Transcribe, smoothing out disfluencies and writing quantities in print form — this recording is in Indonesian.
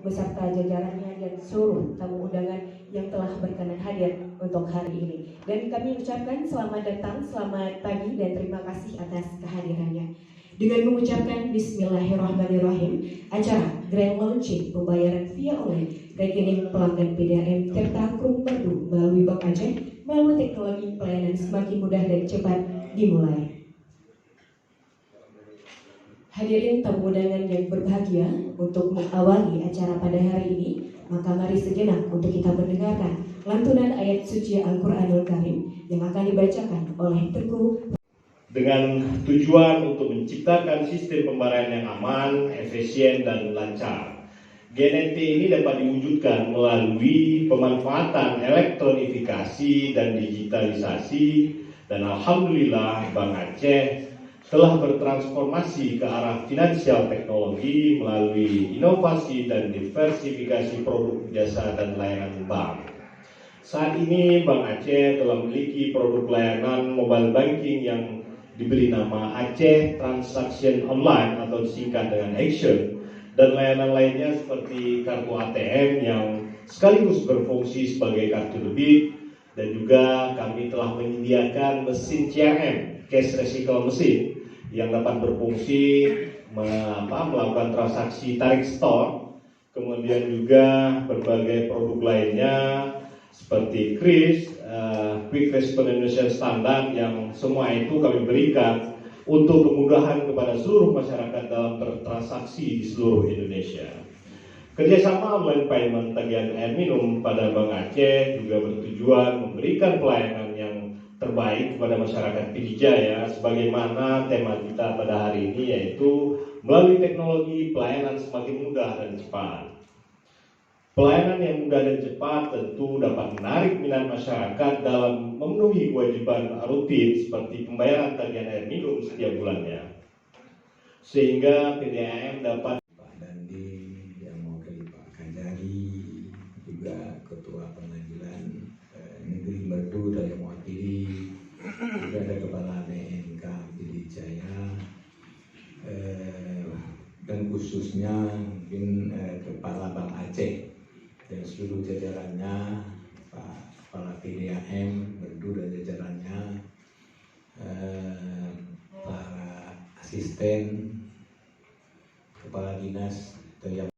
beserta jajarannya dan seluruh tamu undangan yang telah berkenan hadir untuk hari ini. Dan kami ucapkan selamat datang, selamat pagi, dan terima kasih atas kehadirannya. Dengan mengucapkan Bismillahirrahmanirrahim, acara Grand Launching pembayaran via online rekening pelanggan PDAM Tirta Krung Merdu melalui Bank Aceh melalui teknologi pelayanan semakin mudah dan cepat dimulai. Hadirin tamu undangan yang berbahagia, untuk mengawali acara pada hari ini, maka mari sejenak untuk kita mendengarkan lantunan ayat suci Al-Quranul Karim yang akan dibacakan oleh Teguh dengan tujuan untuk menciptakan sistem pembayaran yang aman, efisien, dan lancar. GNT ini dapat diwujudkan melalui pemanfaatan elektronifikasi dan digitalisasi, dan alhamdulillah Bank Aceh telah bertransformasi ke arah finansial teknologi melalui inovasi dan diversifikasi produk jasa dan layanan bank. Saat ini Bank Aceh telah memiliki produk layanan mobile banking yang diberi nama Aceh Transaction Online atau disingkat dengan Action, dan layanan lainnya seperti kartu ATM yang sekaligus berfungsi sebagai kartu debit, dan juga kami telah menyediakan mesin CRM, cash recycle mesin, yang dapat berfungsi melakukan transaksi tarik store, kemudian juga berbagai produk lainnya seperti KRIS, Quick Response Indonesia Standard, yang semua itu kami berikan untuk kemudahan kepada seluruh masyarakat dalam bertransaksi di seluruh Indonesia. Kerjasama online payment tagihan air minum pada Bank Aceh juga bertujuan memberikan pelayanan yang terbaik kepada masyarakat Pidijaya, sebagaimana tema kita pada hari ini, yaitu melalui teknologi pelayanan semakin mudah dan cepat. Pelayanan yang mudah dan cepat tentu dapat menarik minat masyarakat dalam memenuhi kewajiban rutin seperti pembayaran tagihan air minum setiap bulannya, sehingga PDAM dapat. Pak Dandi yang mewakili Pak Kajari, juga Ketua Pengadilan Negeri Merdu dari mewakili, juga ada Kepala BNK Pidijaya, dan khususnya mungkin Kepala Bank Aceh dan seluruh jajarannya, Pak Kepala PDAM Merdu dan jajarannya, para asisten, kepala dinas, dan yang